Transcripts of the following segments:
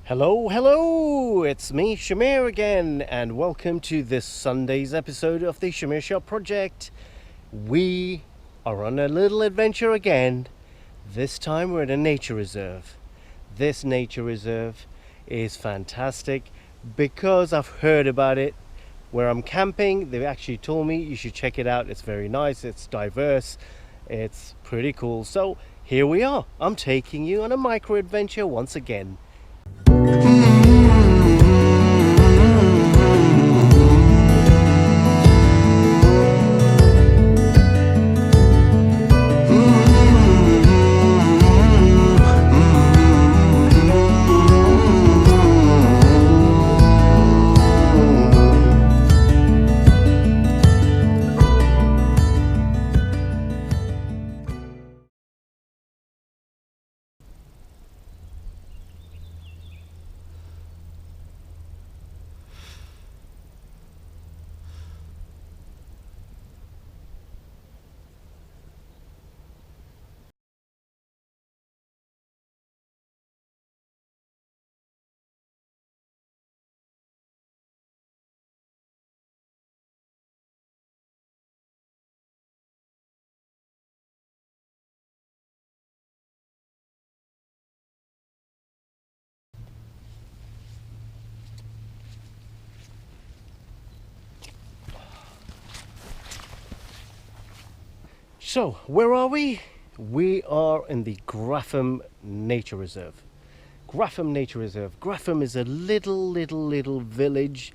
Hello, it's me, Shamir again, and welcome to this Sunday's episode of the Shamir Shop Project. We are on a little adventure again. This time we're at a nature reserve. This nature reserve is fantastic because I've heard about it. Where I'm camping, they've actually told me you should check it out. It's very nice, it's diverse, it's pretty cool. So here we are. I'm taking you on a micro adventure once again. So, where are we? We are in the Graffham Nature Reserve. Graffham Nature Reserve. Graffham is a little village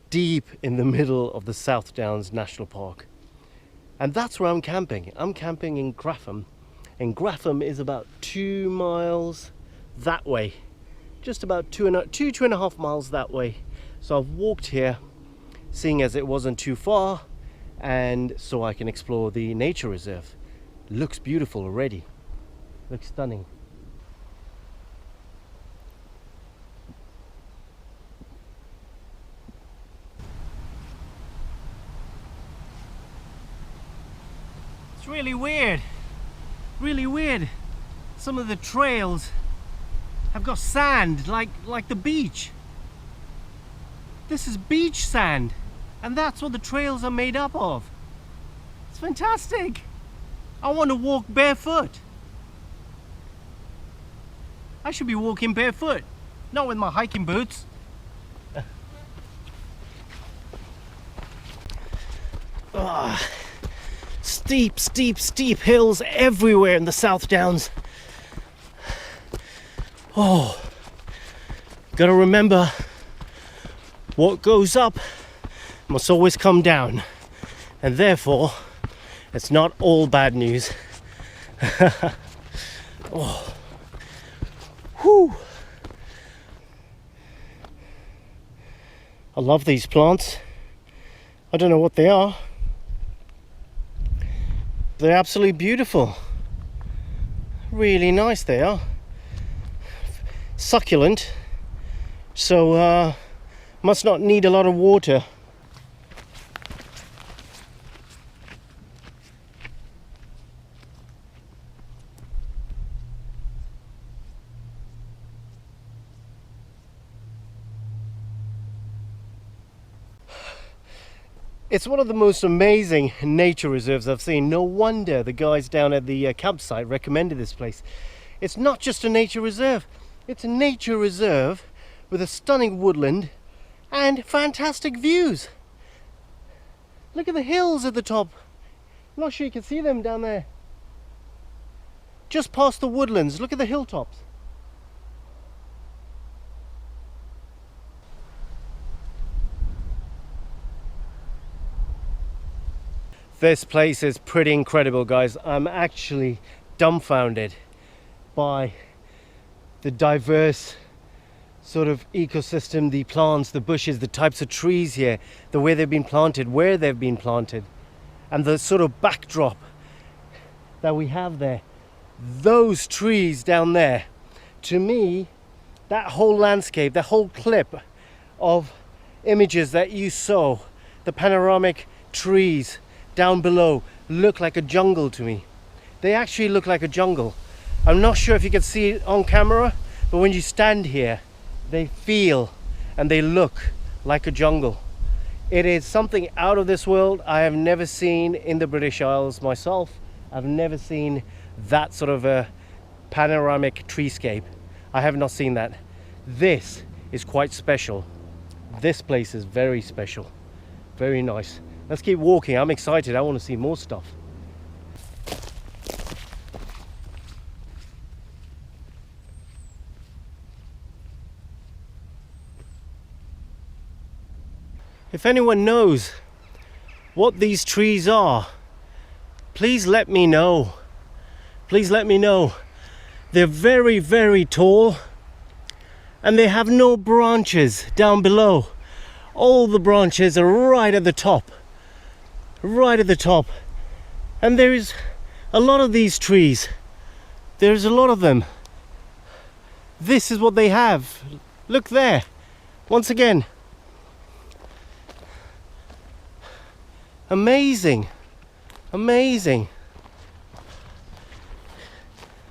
deep in the middle of the South Downs National Park. And that's where I'm camping. I'm camping in Graffham. And Graffham is about 2 miles that way. Just about two and a half miles that way. So I've walked here, seeing as it wasn't too far, and so I can explore the nature reserve. Looks beautiful already. Looks stunning. It's really weird. Really weird. Some of the trails have got sand like the beach. This is beach sand. And that's what the trails are made up of. It's fantastic. I want to walk barefoot. I should be walking barefoot, not with my hiking boots. Steep hills everywhere in the South Downs. Oh, gotta remember, what goes up must always come down, and therefore it's not all bad news. Oh. Whew. I love these plants. I don't know what they are. They're absolutely beautiful. Really nice they are. Succulent, so must not need a lot of water. It's one of the most amazing nature reserves I've seen. No wonder the guys down at the campsite recommended this place. It's not just a nature reserve, it's a nature reserve with a stunning woodland and fantastic views. Look at the hills at the top. I'm not sure you can see them down there. Just past the woodlands, look at the hilltops. This place is pretty incredible, guys. I'm actually dumbfounded by the diverse sort of ecosystem, the plants, the bushes, the types of trees here, the way they've been planted, where they've been planted, and the sort of backdrop that we have there. Those trees down there, to me, that whole landscape, that whole clip of images that you saw, the panoramic trees down below, look like a jungle to me. They actually look like a jungle. I'm not sure if you can see it on camera, but when you stand here, they feel and they look like a jungle. It is something out of this world. I have never seen in the British Isles myself. I've never seen that sort of a panoramic treescape. I have not seen that. This is quite special. This place is very special. Very nice. Let's keep walking. I'm excited. I want to see more stuff. If anyone knows what these trees are, please let me know. Please let me know. They're very, very tall and they have no branches down below. All the branches are right at the top. Right at the top. And there is a lot of these trees. There's a lot of them. This is what they have. Look there. Once again. Amazing. Amazing.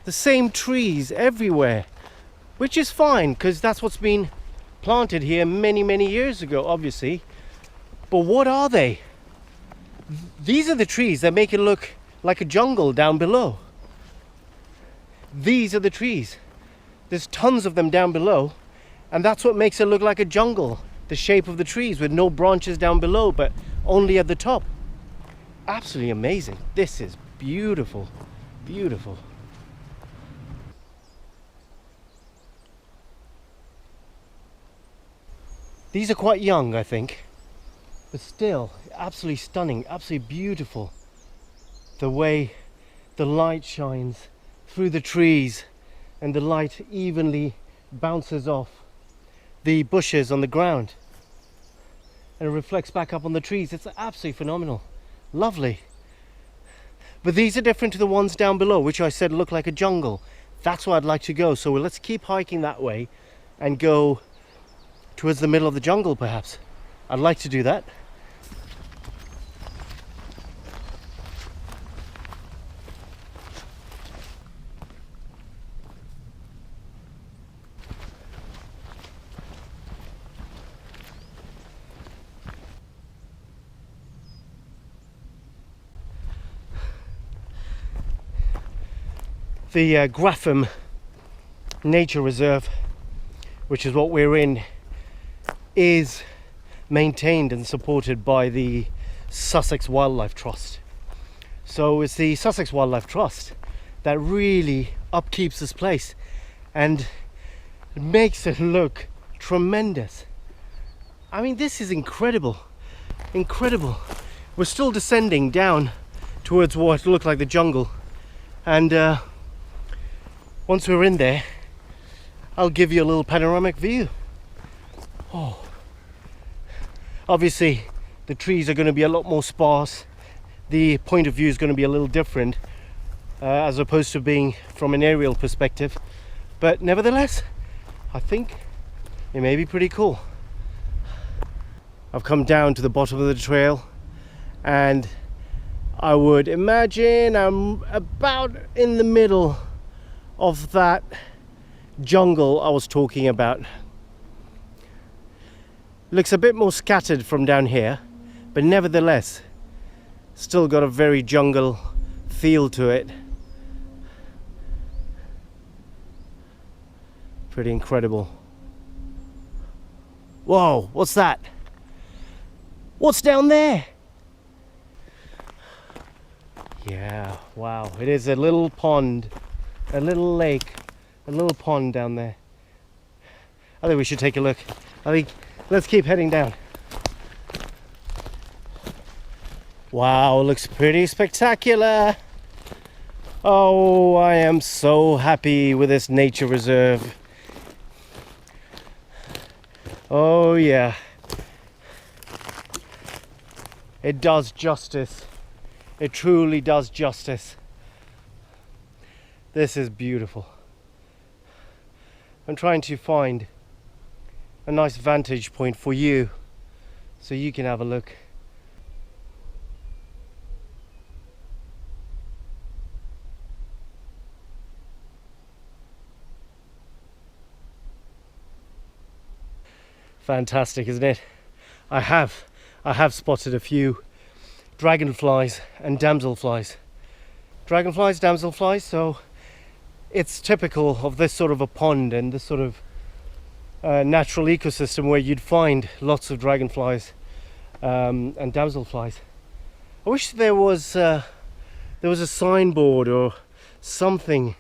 The same trees everywhere, which is fine because that's what's been planted here many, many years ago, obviously. But what are they? These are the trees that make it look like a jungle down below. These are the trees. There's tons of them down below, and that's what makes it look like a jungle. The shape of the trees with no branches down below, but only at the top. Absolutely amazing. This is beautiful. Beautiful. These are quite young, I think, but still absolutely stunning, absolutely beautiful. The way the light shines through the trees and the light evenly bounces off the bushes on the ground and it reflects back up on the trees. It's absolutely phenomenal. Lovely. But these are different to the ones down below, which I said look like a jungle. That's where I'd like to go. So let's keep hiking that way and go towards the middle of the jungle, perhaps. I'd like to do that. The Graffham Nature Reserve, which is what we're in, is maintained and supported by the Sussex Wildlife Trust. So it's the Sussex Wildlife Trust that really upkeeps this place and makes it look tremendous. I mean, this is incredible. Incredible. We're still descending down towards what looked like the jungle, and once we're in there, I'll give you a little panoramic view. Oh. Obviously, the trees are going to be a lot more sparse. The point of view is going to be a little different, as opposed to being from an aerial perspective. But nevertheless, I think it may be pretty cool. I've come down to the bottom of the trail, and I would imagine I'm about in the middle of that jungle I was talking about. Looks a bit more scattered from down here, but nevertheless still got a very jungle feel to it. Pretty incredible. Whoa, what's that? What's down there? Yeah, wow, it is a little pond. A little lake, a little pond down there. I think we should take a look. I think let's keep heading down. Wow, looks pretty spectacular. Oh, I am so happy with this nature reserve. Oh yeah. It does justice. It truly does justice. This is beautiful. I'm trying to find a nice vantage point for you so you can have a look. Fantastic, isn't it? I have spotted a few dragonflies and damselflies. Dragonflies, damselflies, so it's typical of this sort of a pond and this sort of natural ecosystem where you'd find lots of dragonflies and damselflies. I wish there was a signboard or something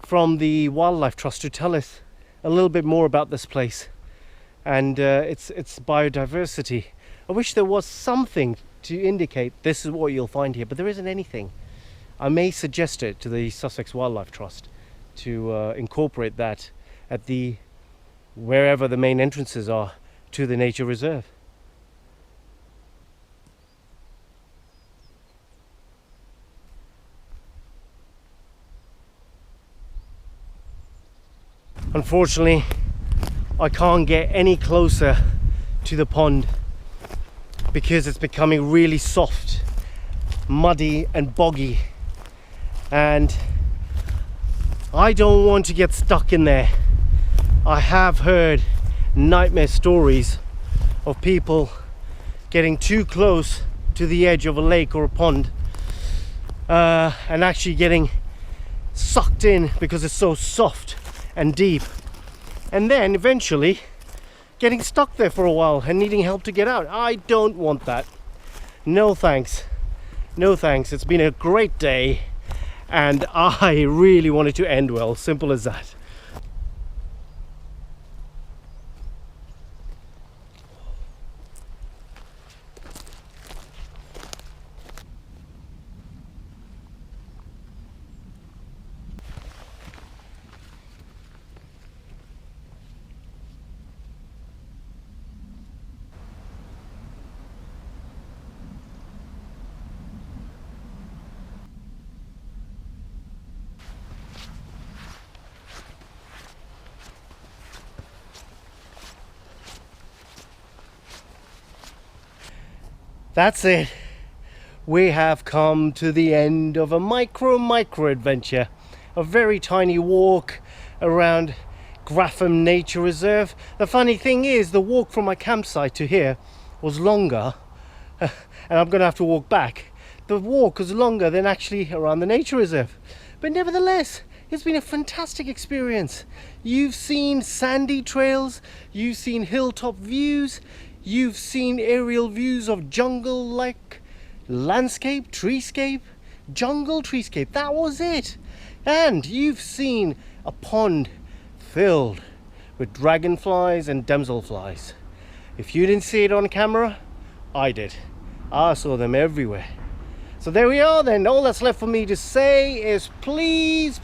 from the Wildlife Trust to tell us a little bit more about this place and its biodiversity. I wish there was something to indicate this is what you'll find here, but there isn't anything. I may suggest it to the Sussex Wildlife Trust to incorporate that at wherever the main entrances are to the nature reserve. Unfortunately, I can't get any closer to the pond because it's becoming really soft, muddy and boggy, and I don't want to get stuck in there. I have heard nightmare stories of people getting too close to the edge of a lake or a pond and actually getting sucked in because it's so soft and deep, and then eventually getting stuck there for a while and needing help to get out. I don't want that. No thanks. No thanks. It's been a great day and I really want it to end well. Simple as that. That's it. We have come to the end of a micro adventure. A very tiny walk around Graffham Nature Reserve. The funny thing is, the walk from my campsite to here was longer, and I'm going to have to walk back. The walk was longer than actually around the nature reserve. But nevertheless, it's been a fantastic experience. You've seen sandy trails, you've seen hilltop views, you've seen aerial views of jungle-like landscape, treescape, jungle treescape. That was it. And you've seen a pond filled with dragonflies and damselflies. If you didn't see it on camera, I did. I saw them everywhere. So there we are then. All that's left for me to say is please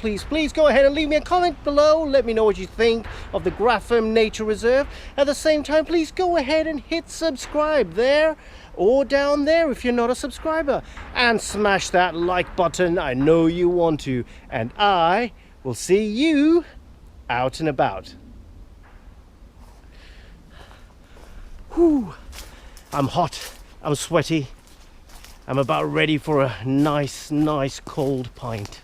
go ahead and leave me a comment below. Let me know what you think of the Graffham Nature Reserve. At the same time, please go ahead and hit subscribe there or down there if you're not a subscriber. And smash that like button. I know you want to. And I will see you out and about. Whew. I'm hot. I'm sweaty. I'm about ready for a nice cold pint.